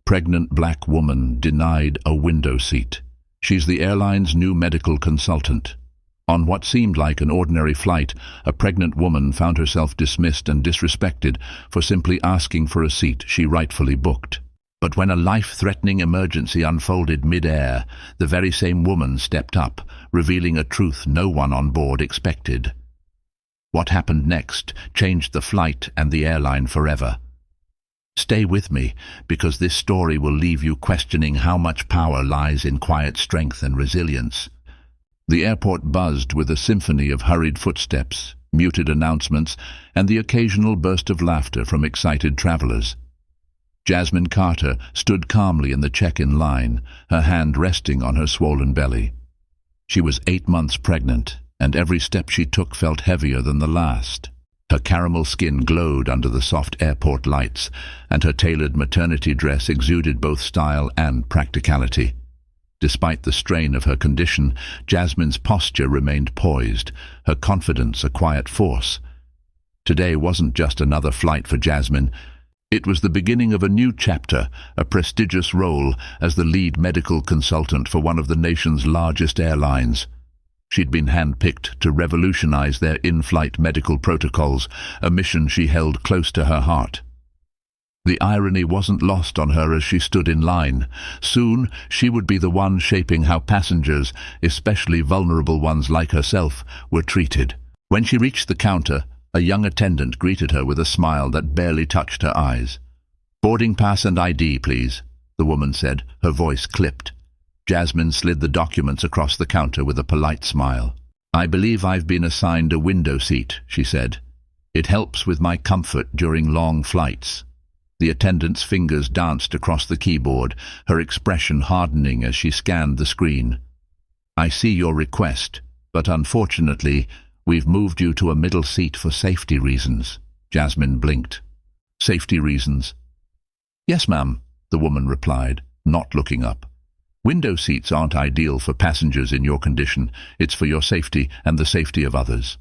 Pregnant black woman denied a window seat. She's the airline's new medical consultant. On what seemed like an ordinary flight, a pregnant woman found herself dismissed and disrespected for simply asking for a seat she rightfully booked. But when a life-threatening emergency unfolded mid-air, the very same woman stepped up, revealing a truth no one on board expected. What happened next changed the flight and the airline forever. Stay with me, because this story will leave you questioning how much power lies in quiet strength and resilience. The airport buzzed with a symphony of hurried footsteps, muted announcements, and the occasional burst of laughter from excited travelers. Jasmine Carter stood calmly in the check-in line, her hand resting on her swollen belly. She was 8 months pregnant, and every step she took felt heavier than the last. Her caramel skin glowed under the soft airport lights, and her tailored maternity dress exuded both style and practicality. Despite the strain of her condition, Jasmine's posture remained poised, her confidence a quiet force. Today wasn't just another flight for Jasmine. It was the beginning of a new chapter, a prestigious role as the lead medical consultant for one of the nation's largest airlines. She'd been handpicked to revolutionize their in-flight medical protocols, a mission she held close to her heart. The irony wasn't lost on her as she stood in line. Soon, she would be the one shaping how passengers, especially vulnerable ones like herself, were treated. When she reached the counter, a young attendant greeted her with a smile that barely touched her eyes. "Boarding pass and ID, please," the woman said, her voice clipped. Jasmine slid the documents across the counter with a polite smile. "I believe I've been assigned a window seat," she said. "It helps with my comfort during long flights." The attendant's fingers danced across the keyboard, her expression hardening as she scanned the screen. "I see your request, but unfortunately, we've moved you to a middle seat for safety reasons." Jasmine blinked. "Safety reasons?" "Yes, ma'am," the woman replied, not looking up. "Window seats aren't ideal for passengers in your condition. It's for your safety and the safety of others."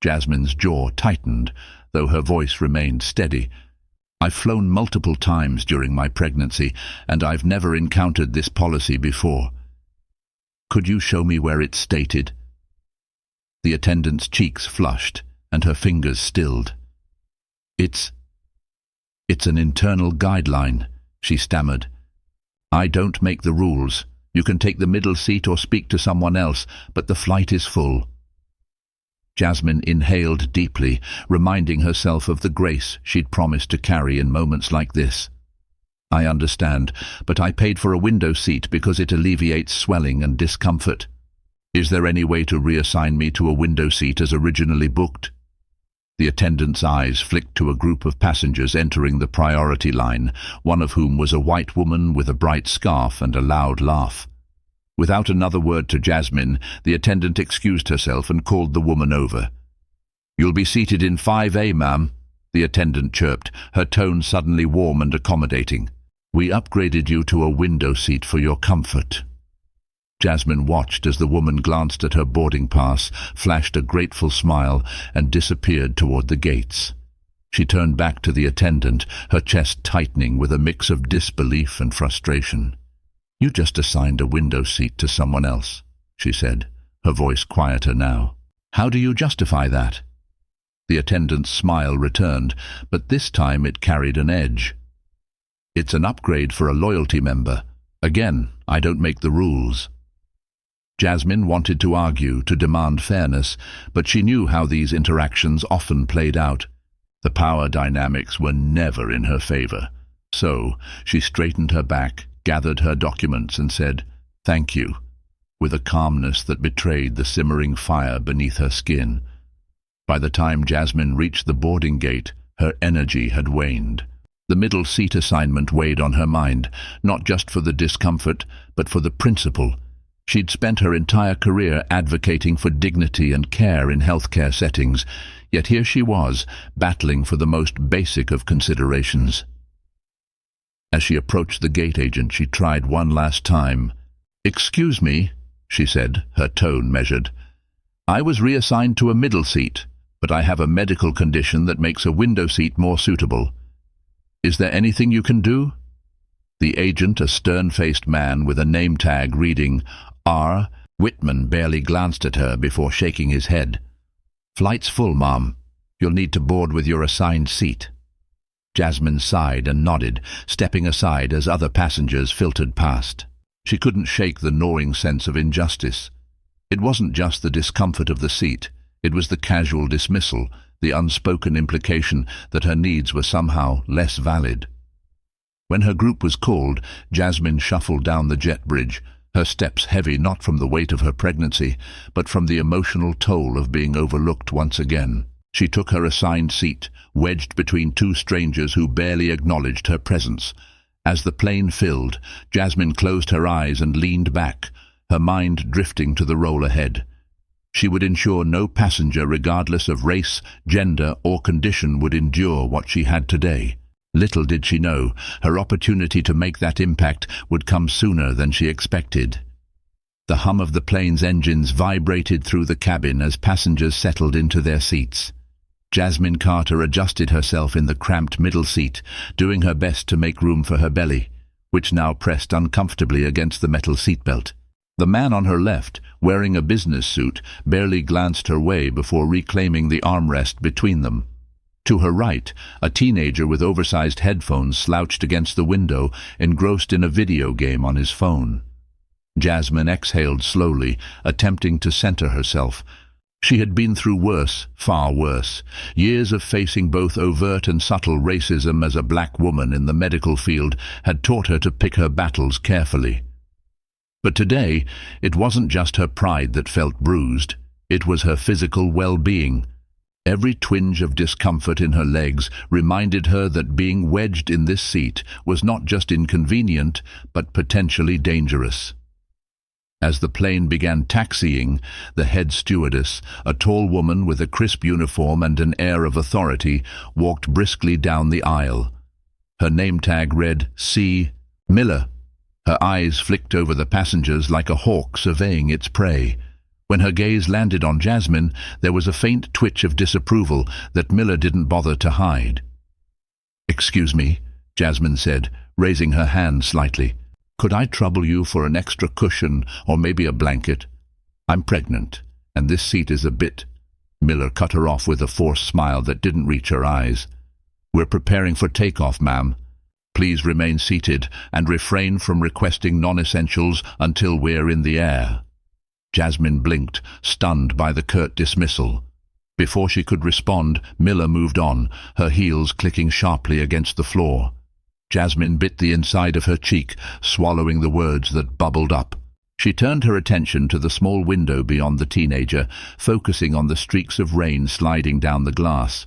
Jasmine's jaw tightened, though her voice remained steady. "I've flown multiple times during my pregnancy, and I've never encountered this policy before. Could you show me where it's stated?" The attendant's cheeks flushed, and her fingers stilled. It's an internal guideline," she stammered. "I don't make the rules. You can take the middle seat or speak to someone else, but the flight is full." Jasmine inhaled deeply, reminding herself of the grace she'd promised to carry in moments like this. "I understand, but I paid for a window seat because it alleviates swelling and discomfort. Is there any way to reassign me to a window seat as originally booked?" The attendant's eyes flicked to a group of passengers entering the priority line, one of whom was a white woman with a bright scarf and a loud laugh. Without another word to Jasmine, the attendant excused herself and called the woman over. "You'll be seated in 5A, ma'am," the attendant chirped, her tone suddenly warm and accommodating. "We upgraded you to a window seat for your comfort." Jasmine watched as the woman glanced at her boarding pass, flashed a grateful smile, and disappeared toward the gates. She turned back to the attendant, her chest tightening with a mix of disbelief and frustration. "You just assigned a window seat to someone else," she said, her voice quieter now. "How do you justify that?" The attendant's smile returned, but this time it carried an edge. "It's an upgrade for a loyalty member. Again, I don't make the rules." Jasmine wanted to argue, to demand fairness, but she knew how these interactions often played out. The power dynamics were never in her favor. So she straightened her back, gathered her documents, and said, "Thank you," with a calmness that betrayed the simmering fire beneath her skin. By the time Jasmine reached the boarding gate, her energy had waned. The middle seat assignment weighed on her mind, not just for the discomfort, but for the principle. She'd spent her entire career advocating for dignity and care in healthcare settings, yet here she was, battling for the most basic of considerations. As she approached the gate agent, she tried one last time. "Excuse me," she said, her tone measured. "I was reassigned to a middle seat, but I have a medical condition that makes a window seat more suitable. Is there anything you can do?" The agent, a stern-faced man with a name tag reading R. Whitman, barely glanced at her before shaking his head. "Flight's full, Mom. You'll need to board with your assigned seat." Jasmine sighed and nodded, stepping aside as other passengers filtered past. She couldn't shake the gnawing sense of injustice. It wasn't just the discomfort of the seat, it was the casual dismissal, the unspoken implication that her needs were somehow less valid. When her group was called, Jasmine shuffled down the jet bridge, her steps heavy not from the weight of her pregnancy, but from the emotional toll of being overlooked once again. She took her assigned seat, wedged between two strangers who barely acknowledged her presence. As the plane filled, Jasmine closed her eyes and leaned back, her mind drifting to the roll ahead. She would ensure no passenger, regardless of race, gender, or condition, would endure what she had today. Little did she know, her opportunity to make that impact would come sooner than she expected. The hum of the plane's engines vibrated through the cabin as passengers settled into their seats. Jasmine Carter adjusted herself in the cramped middle seat, doing her best to make room for her belly, which now pressed uncomfortably against the metal seatbelt. The man on her left, wearing a business suit, barely glanced her way before reclaiming the armrest between them. To her right, a teenager with oversized headphones slouched against the window, engrossed in a video game on his phone. Jasmine exhaled slowly, attempting to center herself. She had been through worse, far worse. Years of facing both overt and subtle racism as a black woman in the medical field had taught her to pick her battles carefully. But today, it wasn't just her pride that felt bruised. It was her physical well-being. Every twinge of discomfort in her legs reminded her that being wedged in this seat was not just inconvenient, but potentially dangerous. As the plane began taxiing, the head stewardess, a tall woman with a crisp uniform and an air of authority, walked briskly down the aisle. Her name tag read C. Miller. Her eyes flicked over the passengers like a hawk surveying its prey. When her gaze landed on Jasmine, there was a faint twitch of disapproval that Miller didn't bother to hide. "Excuse me," Jasmine said, raising her hand slightly. "Could I trouble you for an extra cushion or maybe a blanket? I'm pregnant, and this seat is a bit—" Miller cut her off with a forced smile that didn't reach her eyes. "We're preparing for takeoff, ma'am. Please remain seated and refrain from requesting non-essentials until we're in the air." Jasmine blinked, stunned by the curt dismissal. Before she could respond, Miller moved on, her heels clicking sharply against the floor. Jasmine bit the inside of her cheek, swallowing the words that bubbled up. She turned her attention to the small window beyond the teenager, focusing on the streaks of rain sliding down the glass.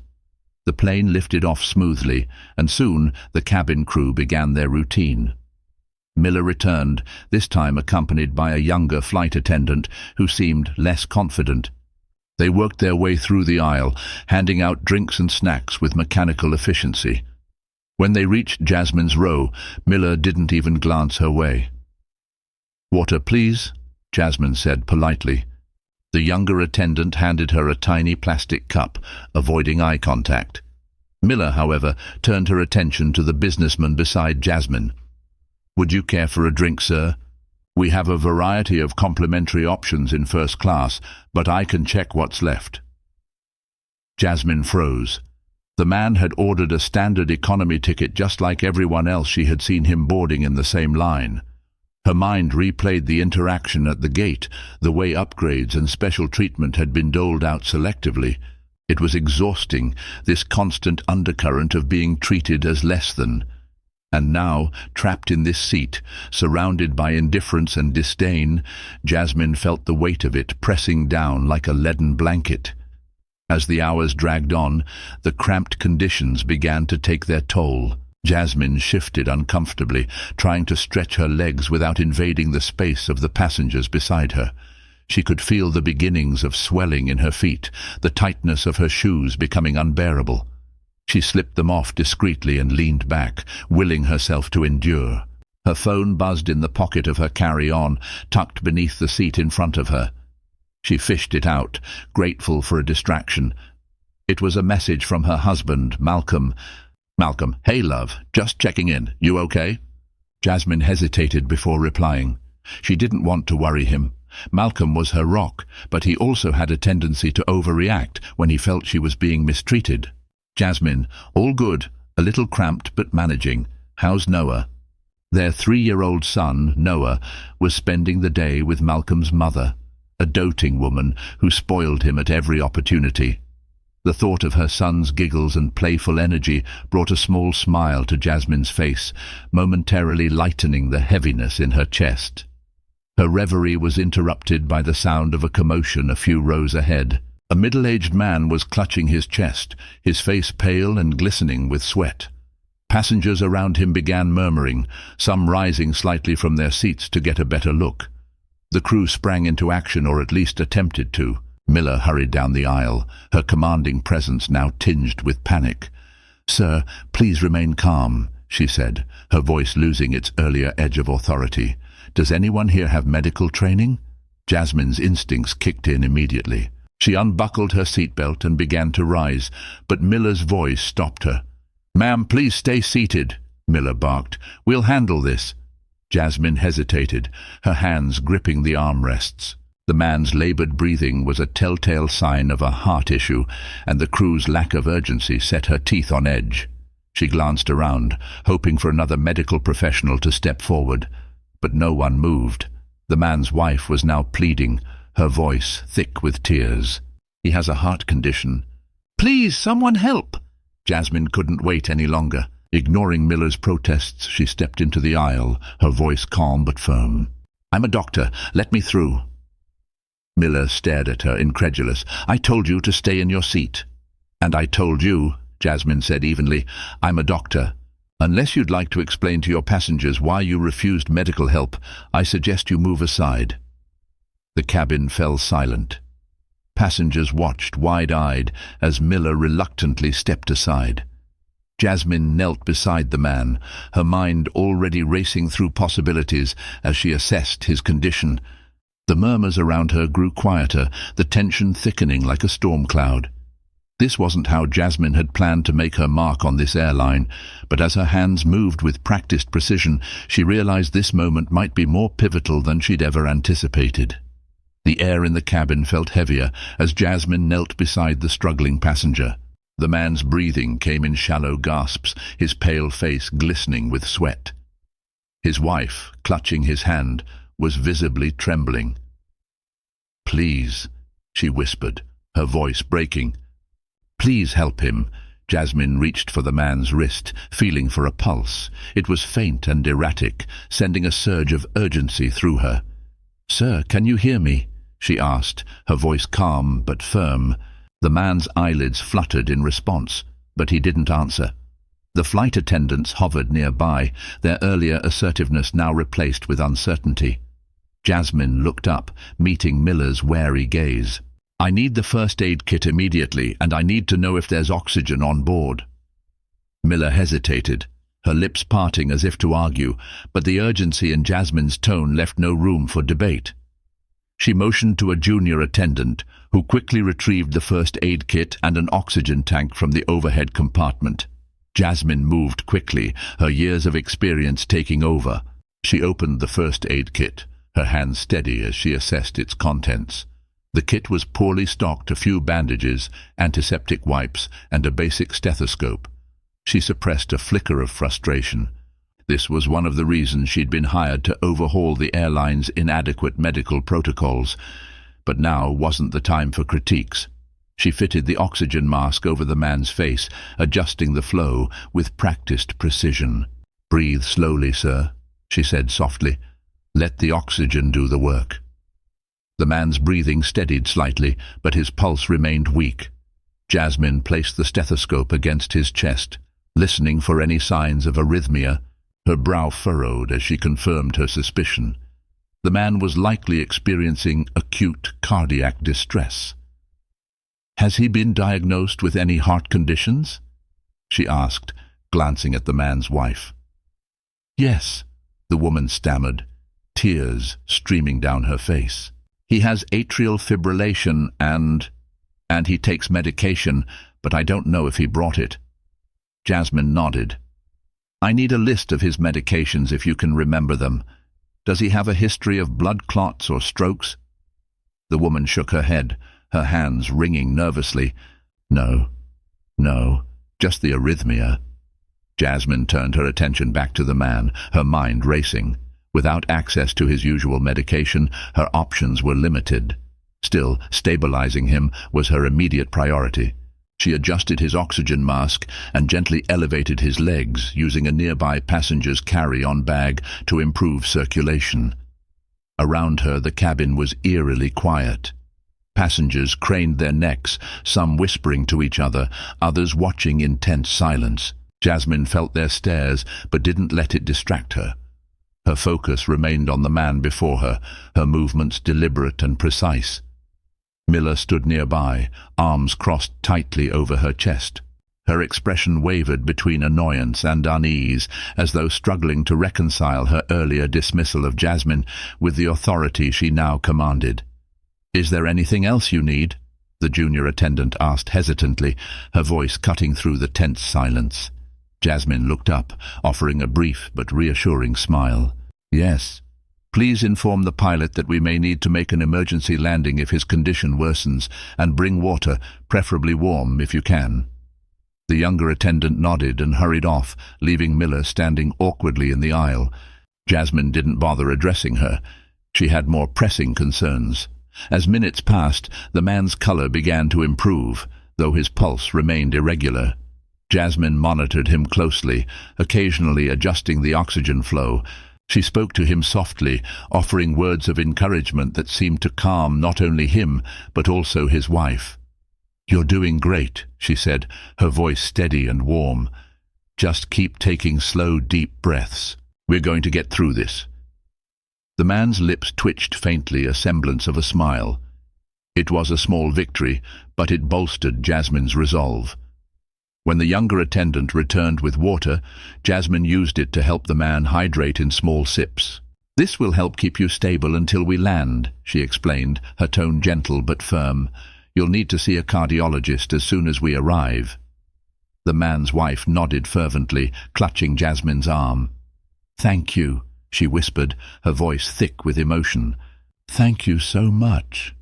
The plane lifted off smoothly, and soon the cabin crew began their routine. Miller returned, this time accompanied by a younger flight attendant who seemed less confident. They worked their way through the aisle, handing out drinks and snacks with mechanical efficiency. When they reached Jasmine's row, Miller didn't even glance her way. "Water, please," Jasmine said politely. The younger attendant handed her a tiny plastic cup, avoiding eye contact. Miller, however, turned her attention to the businessman beside Jasmine. "Would you care for a drink, sir? We have a variety of complimentary options in first class, but I can check what's left." Jasmine froze. The man had ordered a standard economy ticket just like everyone else she had seen him boarding in the same line. Her mind replayed the interaction at the gate, the way upgrades and special treatment had been doled out selectively. It was exhausting, this constant undercurrent of being treated as less than. And now, trapped in this seat, surrounded by indifference and disdain, Jasmine felt the weight of it pressing down like a leaden blanket. As the hours dragged on, the cramped conditions began to take their toll. Jasmine shifted uncomfortably, trying to stretch her legs without invading the space of the passengers beside her. She could feel the beginnings of swelling in her feet, the tightness of her shoes becoming unbearable. She slipped them off discreetly and leaned back, willing herself to endure. Her phone buzzed in the pocket of her carry-on, tucked beneath the seat in front of her. She fished it out, grateful for a distraction. It was a message from her husband, Malcolm. "Malcolm, hey love, just checking in. You okay?" Jasmine hesitated before replying. She didn't want to worry him. Malcolm was her rock, but he also had a tendency to overreact when he felt she was being mistreated. Jasmine, all good, a little cramped but managing. How's Noah? Their 3-year-old son, Noah, was spending the day with Malcolm's mother, a doting woman who spoiled him at every opportunity. The thought of her son's giggles and playful energy brought a small smile to Jasmine's face, momentarily lightening the heaviness in her chest. Her reverie was interrupted by the sound of a commotion a few rows ahead. A middle-aged man was clutching his chest, his face pale and glistening with sweat. Passengers around him began murmuring, some rising slightly from their seats to get a better look. The crew sprang into action, or at least attempted to. Miller hurried down the aisle, her commanding presence now tinged with panic. "Sir, please remain calm," she said, her voice losing its earlier edge of authority. "Does anyone here have medical training?" Jasmine's instincts kicked in immediately. She unbuckled her seatbelt and began to rise, but Miller's voice stopped her. "Ma'am, please stay seated," Miller barked. "We'll handle this." Jasmine hesitated, her hands gripping the armrests. The man's labored breathing was a telltale sign of a heart issue, and the crew's lack of urgency set her teeth on edge. She glanced around, hoping for another medical professional to step forward, but no one moved. The man's wife was now pleading, her voice thick with tears. "He has a heart condition. Please, someone help!" Jasmine couldn't wait any longer. Ignoring Miller's protests, she stepped into the aisle, her voice calm but firm. "I'm a doctor. Let me through." Miller stared at her, incredulous. "I told you to stay in your seat." "And I told you," Jasmine said evenly, "I'm a doctor. Unless you'd like to explain to your passengers why you refused medical help, I suggest you move aside." The cabin fell silent. Passengers watched wide-eyed as Miller reluctantly stepped aside. Jasmine knelt beside the man, her mind already racing through possibilities as she assessed his condition. The murmurs around her grew quieter, the tension thickening like a storm cloud. This wasn't how Jasmine had planned to make her mark on this airline, but as her hands moved with practiced precision, she realized this moment might be more pivotal than she'd ever anticipated. The air in the cabin felt heavier as Jasmine knelt beside the struggling passenger. The man's breathing came in shallow gasps, his pale face glistening with sweat. His wife, clutching his hand, was visibly trembling. "Please," she whispered, her voice breaking. "Please help him." Jasmine reached for the man's wrist, feeling for a pulse. It was faint and erratic, sending a surge of urgency through her. "Sir, can you hear me?" she asked, her voice calm but firm. The man's eyelids fluttered in response, but he didn't answer. The flight attendants hovered nearby, their earlier assertiveness now replaced with uncertainty. Jasmine looked up, meeting Miller's wary gaze. "I need the first aid kit immediately, and I need to know if there's oxygen on board." Miller hesitated, her lips parting as if to argue, but the urgency in Jasmine's tone left no room for debate. She motioned to a junior attendant, who quickly retrieved the first aid kit and an oxygen tank from the overhead compartment. Jasmine moved quickly, her years of experience taking over. She opened the first aid kit, her hands steady as she assessed its contents. The kit was poorly stocked, a few bandages, antiseptic wipes, and a basic stethoscope. She suppressed a flicker of frustration. This was one of the reasons she'd been hired to overhaul the airline's inadequate medical protocols. But now wasn't the time for critiques. She fitted the oxygen mask over the man's face, adjusting the flow with practiced precision. "Breathe slowly, sir," she said softly. "Let the oxygen do the work." The man's breathing steadied slightly, but his pulse remained weak. Jasmine placed the stethoscope against his chest, listening for any signs of arrhythmia. Her brow furrowed as she confirmed her suspicion. The man was likely experiencing acute cardiac distress. "Has he been diagnosed with any heart conditions?" she asked, glancing at the man's wife. "Yes," the woman stammered, tears streaming down her face. "He has atrial fibrillation and he takes medication, but I don't know if he brought it." Jasmine nodded. I need a list of his medications if you can remember them. Does he have a history of blood clots or strokes?" The woman shook her head, her hands wringing nervously. No, just the arrhythmia." Jasmine turned her attention back to the man, her mind racing. Without access to his usual medication, her options were limited. Still, stabilizing him was her immediate priority. She adjusted his oxygen mask and gently elevated his legs, using a nearby passenger's carry-on bag to improve circulation. Around her, the cabin was eerily quiet. Passengers craned their necks, some whispering to each other, others watching in tense silence. Jasmine felt their stares, but didn't let it distract her. Her focus remained on the man before her, her movements deliberate and precise. Miller stood nearby, arms crossed tightly over her chest. Her expression wavered between annoyance and unease, as though struggling to reconcile her earlier dismissal of Jasmine with the authority she now commanded. "Is there anything else you need?" the junior attendant asked hesitantly, her voice cutting through the tense silence. Jasmine looked up, offering a brief but reassuring smile. "Yes. Please inform the pilot that we may need to make an emergency landing if his condition worsens, and bring water, preferably warm if you can." The younger attendant nodded and hurried off, leaving Miller standing awkwardly in the aisle. Jasmine didn't bother addressing her. She had more pressing concerns. As minutes passed, the man's color began to improve, though his pulse remained irregular. Jasmine monitored him closely, occasionally adjusting the oxygen flow. She spoke to him softly, offering words of encouragement that seemed to calm not only him, but also his wife. "You're doing great," she said, her voice steady and warm. "Just keep taking slow, deep breaths. We're going to get through this." The man's lips twitched faintly, a semblance of a smile. It was a small victory, but it bolstered Jasmine's resolve. When the younger attendant returned with water, Jasmine used it to help the man hydrate in small sips. "This will help keep you stable until we land," she explained, her tone gentle but firm. "You'll need to see a cardiologist as soon as we arrive." The man's wife nodded fervently, clutching Jasmine's arm. "Thank you," she whispered, her voice thick with emotion. "Thank you so much."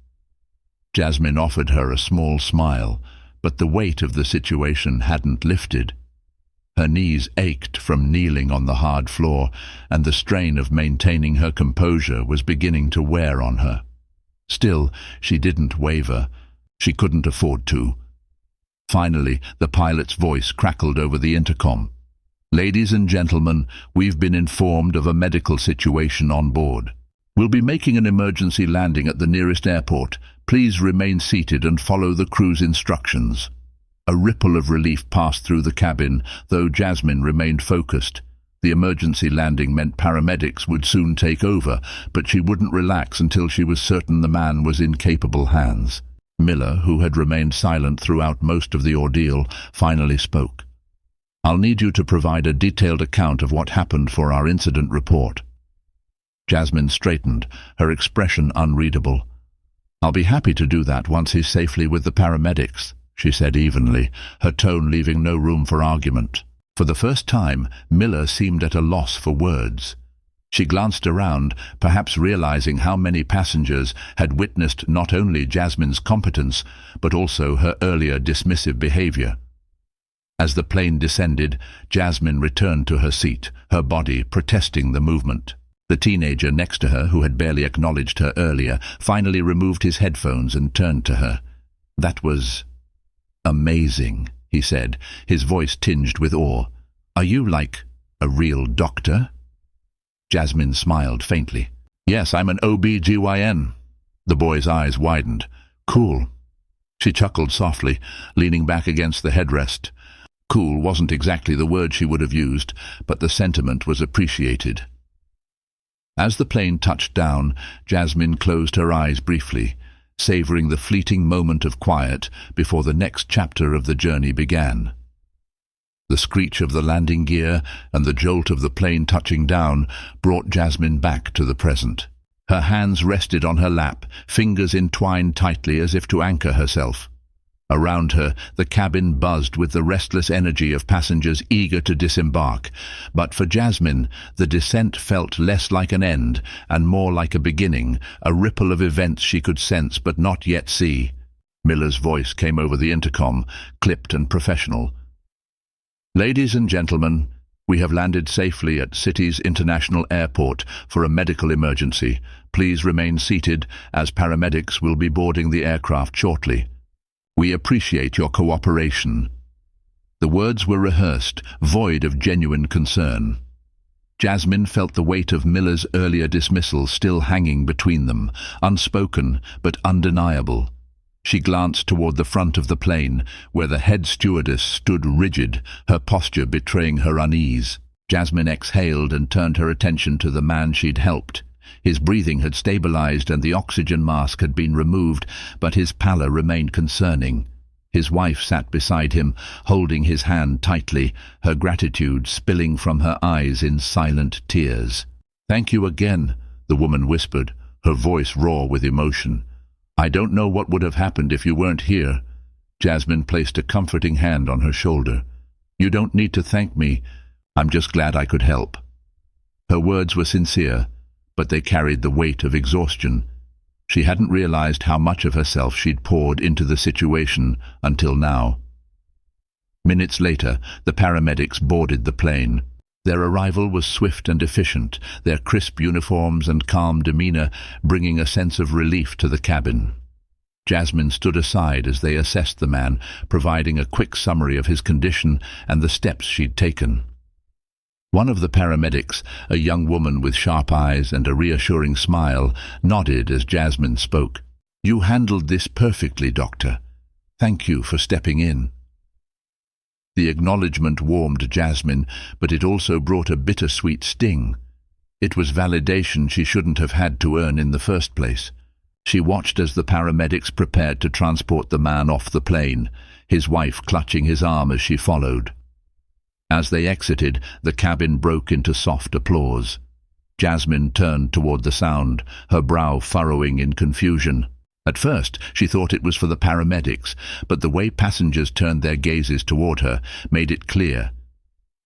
Jasmine offered her a small smile, but the weight of the situation hadn't lifted. Her knees ached from kneeling on the hard floor, and the strain of maintaining her composure was beginning to wear on her. Still, she didn't waver. She couldn't afford to. Finally, the pilot's voice crackled over the intercom. "Ladies and gentlemen, we've been informed of a medical situation on board. We'll be making an emergency landing at the nearest airport. Please remain seated and follow the crew's instructions." A ripple of relief passed through the cabin, though Jasmine remained focused. The emergency landing meant paramedics would soon take over, but she wouldn't relax until she was certain the man was in capable hands. Miller, who had remained silent throughout most of the ordeal, finally spoke. "I'll need you to provide a detailed account of what happened for our incident report." Jasmine straightened, her expression unreadable. "I'll be happy to do that once he's safely with the paramedics," she said evenly, her tone leaving no room for argument. For the first time, Miller seemed at a loss for words. She glanced around, perhaps realizing how many passengers had witnessed not only Jasmine's competence, but also her earlier dismissive behavior. As the plane descended, Jasmine returned to her seat, her body protesting the movement. The teenager next to her, who had barely acknowledged her earlier, finally removed his headphones and turned to her. "That was amazing," he said, his voice tinged with awe. "Are you like a real doctor?" Jasmine smiled faintly. "Yes, I'm an OB-GYN. The boy's eyes widened. "Cool." She chuckled softly, leaning back against the headrest. Cool wasn't exactly the word she would have used, but the sentiment was appreciated. As the plane touched down, Jasmine closed her eyes briefly, savoring the fleeting moment of quiet before the next chapter of the journey began. The screech of the landing gear and the jolt of the plane touching down brought Jasmine back to the present. Her hands rested on her lap, fingers entwined tightly as if to anchor herself. Around her, the cabin buzzed with the restless energy of passengers eager to disembark. But for Jasmine, the descent felt less like an end and more like a beginning, a ripple of events she could sense but not yet see. Miller's voice came over the intercom, clipped and professional. "Ladies and gentlemen, we have landed safely at City's International Airport for a medical emergency. Please remain seated, as paramedics will be boarding the aircraft shortly. We appreciate your cooperation." The words were rehearsed, void of genuine concern. Jasmine felt the weight of Miller's earlier dismissal still hanging between them, unspoken but undeniable. She glanced toward the front of the plane, where the head stewardess stood rigid, her posture betraying her unease. Jasmine exhaled and turned her attention to the man she'd helped. His breathing had stabilized and the oxygen mask had been removed, but his pallor remained concerning. His wife sat beside him, holding his hand tightly, her gratitude spilling from her eyes in silent tears. "Thank you again," the woman whispered, her voice raw with emotion. "I don't know what would have happened if you weren't here." Jasmine placed a comforting hand on her shoulder. "You don't need to thank me. I'm just glad I could help." Her words were sincere, but they carried the weight of exhaustion. She hadn't realized how much of herself she'd poured into the situation until now. Minutes later, the paramedics boarded the plane. Their arrival was swift and efficient, their crisp uniforms and calm demeanor bringing a sense of relief to the cabin. Jasmine stood aside as they assessed the man, providing a quick summary of his condition and the steps she'd taken. One of the paramedics, a young woman with sharp eyes and a reassuring smile, nodded as Jasmine spoke. "You handled this perfectly, Doctor. Thank you for stepping in." The acknowledgement warmed Jasmine, but it also brought a bittersweet sting. It was validation she shouldn't have had to earn in the first place. She watched as the paramedics prepared to transport the man off the plane, his wife clutching his arm as she followed. As they exited, the cabin broke into soft applause. Jasmine turned toward the sound, her brow furrowing in confusion. At first, she thought it was for the paramedics, but the way passengers turned their gazes toward her made it clear.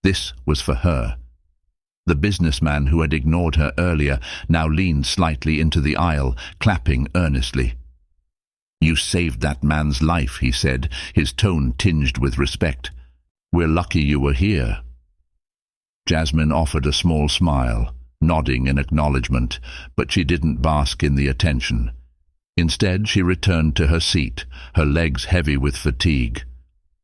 This was for her. The businessman who had ignored her earlier now leaned slightly into the aisle, clapping earnestly. "You saved that man's life," he said, his tone tinged with respect. "We're lucky you were here." Jasmine offered a small smile, nodding in acknowledgement, but she didn't bask in the attention. Instead, she returned to her seat, her legs heavy with fatigue.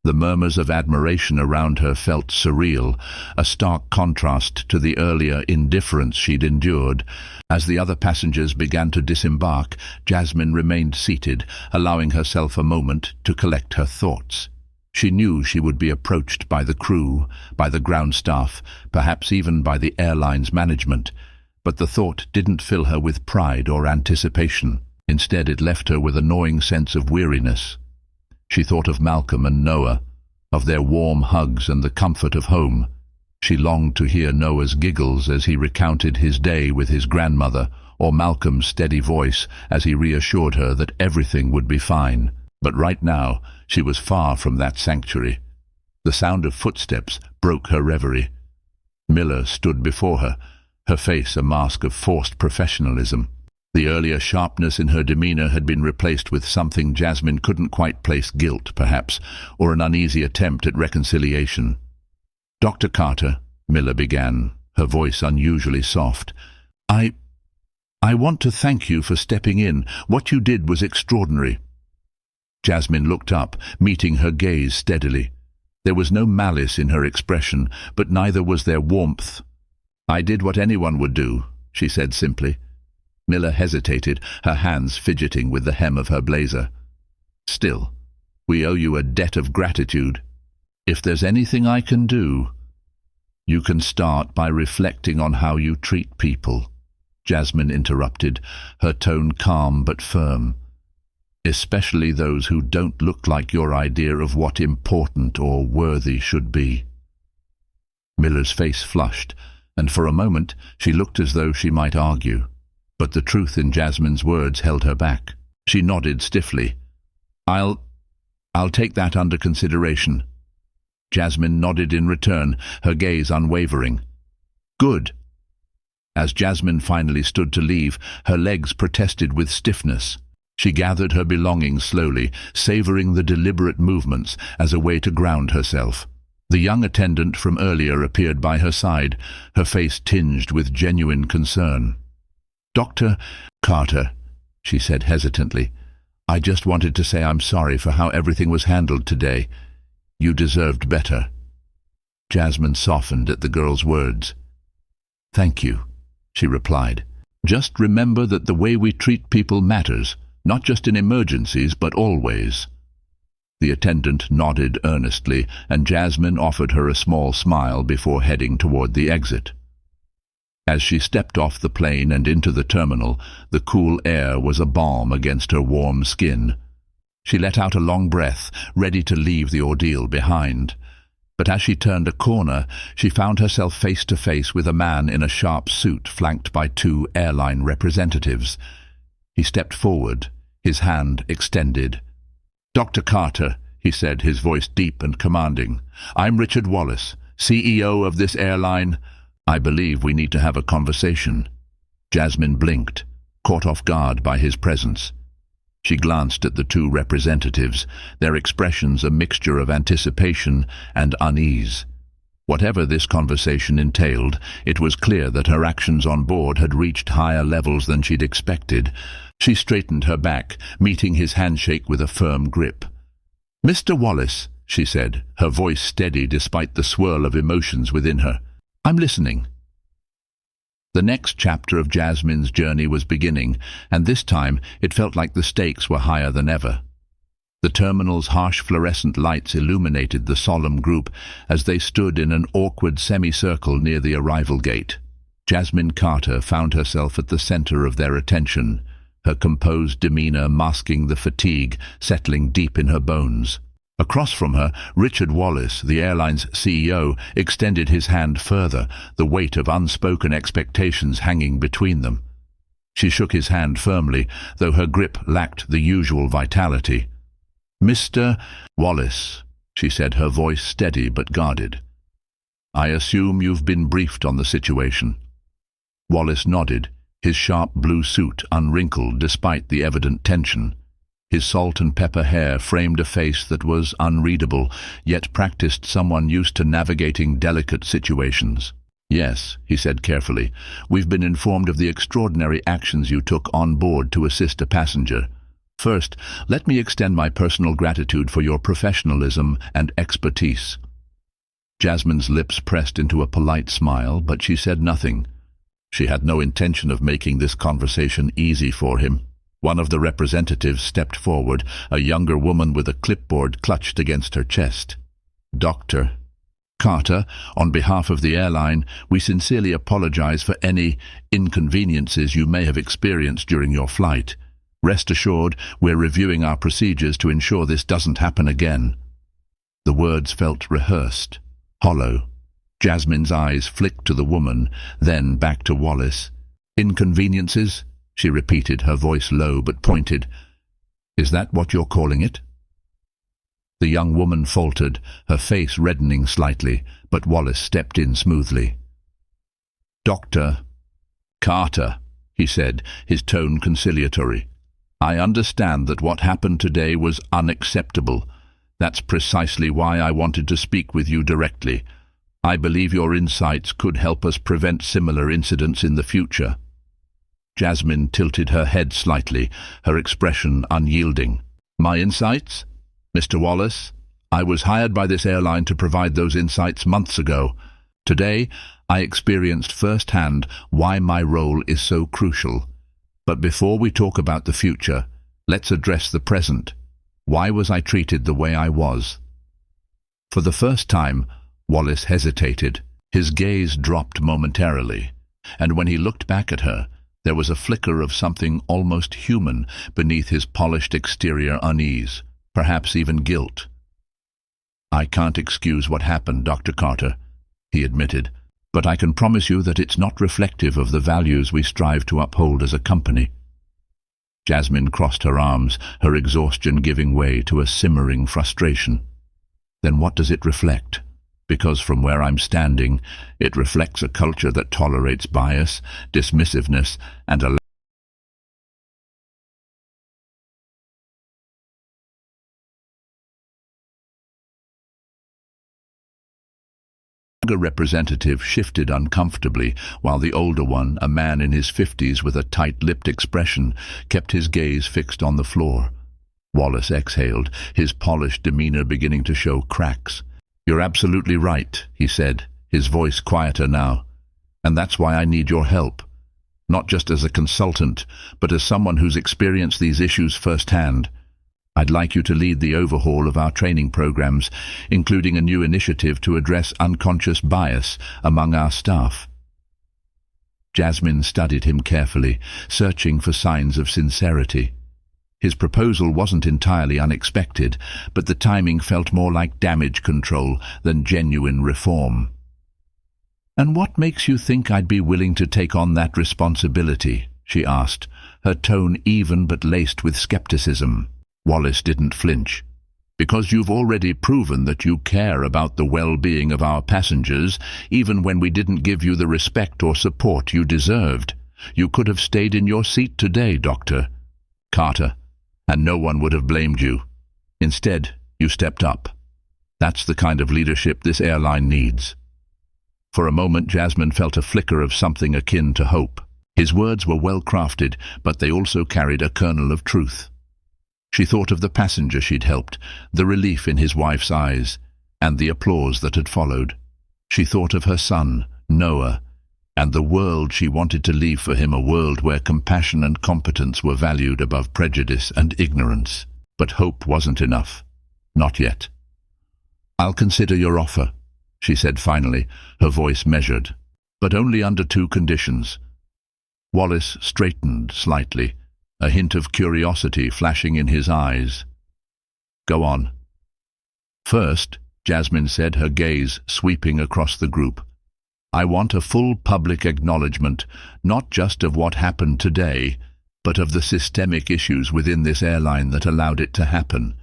The murmurs of admiration around her felt surreal, a stark contrast to the earlier indifference she'd endured. As the other passengers began to disembark, Jasmine remained seated, allowing herself a moment to collect her thoughts. She knew she would be approached by the crew, by the ground staff, perhaps even by the airline's management, but the thought didn't fill her with pride or anticipation. Instead, it left her with a gnawing sense of weariness. She thought of Malcolm and Noah, of their warm hugs and the comfort of home. She longed to hear Noah's giggles as he recounted his day with his grandmother, or Malcolm's steady voice as he reassured her that everything would be fine. But right now, she was far from that sanctuary. The sound of footsteps broke her reverie. Miller stood before her, her face a mask of forced professionalism. The earlier sharpness in her demeanor had been replaced with something Jasmine couldn't quite place: guilt, perhaps, or an uneasy attempt at reconciliation. "Dr. Carter," Miller began, her voice unusually soft, I want to thank you for stepping in. What you did was extraordinary." Jasmine looked up, meeting her gaze steadily. There was no malice in her expression, but neither was there warmth. "I did what anyone would do," she said simply. Miller hesitated, her hands fidgeting with the hem of her blazer. "Still, we owe you a debt of gratitude. If there's anything I can do—" "You can start by reflecting on how you treat people," Jasmine interrupted, her tone calm but firm. "Especially those who don't look like your idea of what important or worthy should be." Miller's face flushed, and for a moment she looked as though she might argue. But the truth in Jasmine's words held her back. She nodded stiffly. I'll take that under consideration. Jasmine nodded in return, her gaze unwavering. Good. As Jasmine finally stood to leave, her legs protested with stiffness. She gathered her belongings slowly, savoring the deliberate movements as a way to ground herself. The young attendant from earlier appeared by her side, her face tinged with genuine concern. "Dr. Carter," she said hesitantly, "I just wanted to say I'm sorry for how everything was handled today. You deserved better." Jasmine softened at the girl's words. "Thank you," she replied. "Just remember that the way we treat people matters, not just in emergencies, but always." The attendant nodded earnestly, and Jasmine offered her a small smile before heading toward the exit. As she stepped off the plane and into the terminal, the cool air was a balm against her warm skin. She let out a long breath, ready to leave the ordeal behind. But as she turned a corner, she found herself face to face with a man in a sharp suit flanked by two airline representatives. He stepped forward, his hand extended. "Dr. Carter," he said, his voice deep and commanding, "I'm Richard Wallace, CEO of this airline. I believe we need to have a conversation." Jasmine blinked, caught off guard by his presence. She glanced at the two representatives, their expressions a mixture of anticipation and unease. Whatever this conversation entailed, it was clear that her actions on board had reached higher levels than she'd expected. She straightened her back, meeting his handshake with a firm grip. "Mr. Wallace," she said, her voice steady despite the swirl of emotions within her, "I'm listening." The next chapter of Jasmine's journey was beginning, and this time it felt like the stakes were higher than ever. The terminal's harsh fluorescent lights illuminated the solemn group as they stood in an awkward semicircle near the arrival gate. Jasmine Carter found herself at the center of their attention, her composed demeanor masking the fatigue settling deep in her bones. Across from her, Richard Wallace, the airline's CEO, extended his hand further, the weight of unspoken expectations hanging between them. She shook his hand firmly, though her grip lacked the usual vitality. "Mr. Wallace," she said, her voice steady but guarded. "I assume you've been briefed on the situation." Wallace nodded, his sharp blue suit unwrinkled despite the evident tension. His salt and pepper hair framed a face that was unreadable, yet practiced someone used to navigating delicate situations. "Yes," he said carefully, "we've been informed of the extraordinary actions you took on board to assist a passenger. First, let me extend my personal gratitude for your professionalism and expertise." Jasmine's lips pressed into a polite smile, but she said nothing. She had no intention of making this conversation easy for him. One of the representatives stepped forward, a younger woman with a clipboard clutched against her chest. "Dr. Carter, on behalf of the airline, we sincerely apologize for any inconveniences you may have experienced during your flight. Rest assured, we're reviewing our procedures to ensure this doesn't happen again." The words felt rehearsed, hollow. Jasmine's eyes flicked to the woman, then back to Wallace. "Inconveniences?" she repeated, her voice low but pointed. "Is that what you're calling it?" The young woman faltered, her face reddening slightly, but Wallace stepped in smoothly. "Dr. Carter," he said, his tone conciliatory, "I understand that what happened today was unacceptable. That's precisely why I wanted to speak with you directly. I believe your insights could help us prevent similar incidents in the future." Jasmine tilted her head slightly, her expression unyielding. "My insights? Mr. Wallace, I was hired by this airline to provide those insights months ago. Today, I experienced firsthand why my role is so crucial. But before we talk about the future, let's address the present. Why was I treated the way I was?" For the first time, Wallace hesitated. His gaze dropped momentarily, and when he looked back at her, there was a flicker of something almost human beneath his polished exterior unease, perhaps even guilt. "I can't excuse what happened, Dr. Carter," he admitted, "but I can promise you that it's not reflective of the values we strive to uphold as a company." Jasmine crossed her arms, her exhaustion giving way to a simmering frustration. Then what does it reflect? Because from where I'm standing, it reflects a culture that tolerates bias, dismissiveness, and a younger representative shifted uncomfortably, while the older one, a man in his 50s with a tight-lipped expression, kept his gaze fixed on the floor. Wallace exhaled, his polished demeanor beginning to show cracks. "You're absolutely right," he said, his voice quieter now. "And that's why I need your help. Not just as a consultant, but as someone who's experienced these issues firsthand. I'd like you to lead the overhaul of our training programs, including a new initiative to address unconscious bias among our staff." Jasmine studied him carefully, searching for signs of sincerity. His proposal wasn't entirely unexpected, but the timing felt more like damage control than genuine reform. "And what makes you think I'd be willing to take on that responsibility?" she asked, her tone even but laced with skepticism. Wallace didn't flinch. "Because you've already proven that you care about the well-being of our passengers, even when we didn't give you the respect or support you deserved. You could have stayed in your seat today, Dr. Carter, and no one would have blamed you. Instead, you stepped up. That's the kind of leadership this airline needs." For a moment, Jasmine felt a flicker of something akin to hope. His words were well crafted, but they also carried a kernel of truth. She thought of the passenger she'd helped, the relief in his wife's eyes, and the applause that had followed. She thought of her son, Noah, and the world she wanted to leave for him, a world where compassion and competence were valued above prejudice and ignorance. But hope wasn't enough. Not yet. "I'll consider your offer," she said finally, her voice measured. "But only under two conditions." Wallace straightened slightly, a hint of curiosity flashing in his eyes. "Go on." "First," Jasmine said, her gaze sweeping across the group, "I want a full public acknowledgement, not just of what happened today, but of the systemic issues within this airline that allowed it to happen.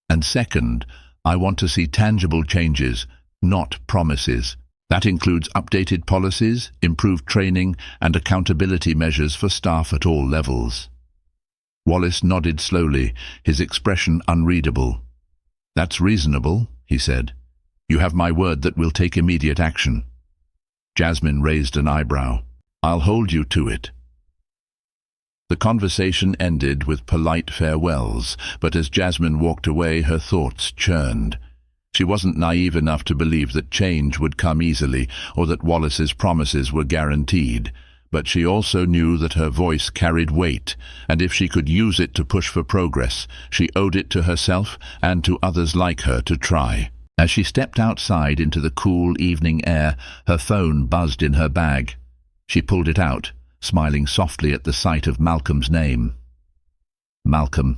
And second, I want to see tangible changes, not promises. That includes updated policies, improved training, and accountability measures for staff at all levels." Wallace nodded slowly, his expression unreadable. "That's reasonable," he said. "You have my word that we'll take immediate action." Jasmine raised an eyebrow. "I'll hold you to it." The conversation ended with polite farewells, but as Jasmine walked away, her thoughts churned. She wasn't naive enough to believe that change would come easily, or that Wallace's promises were guaranteed. But she also knew that her voice carried weight, and if she could use it to push for progress, she owed it to herself and to others like her to try. As she stepped outside into the cool evening air, her phone buzzed in her bag. She pulled it out, smiling softly at the sight of Malcolm's name. "Malcolm,"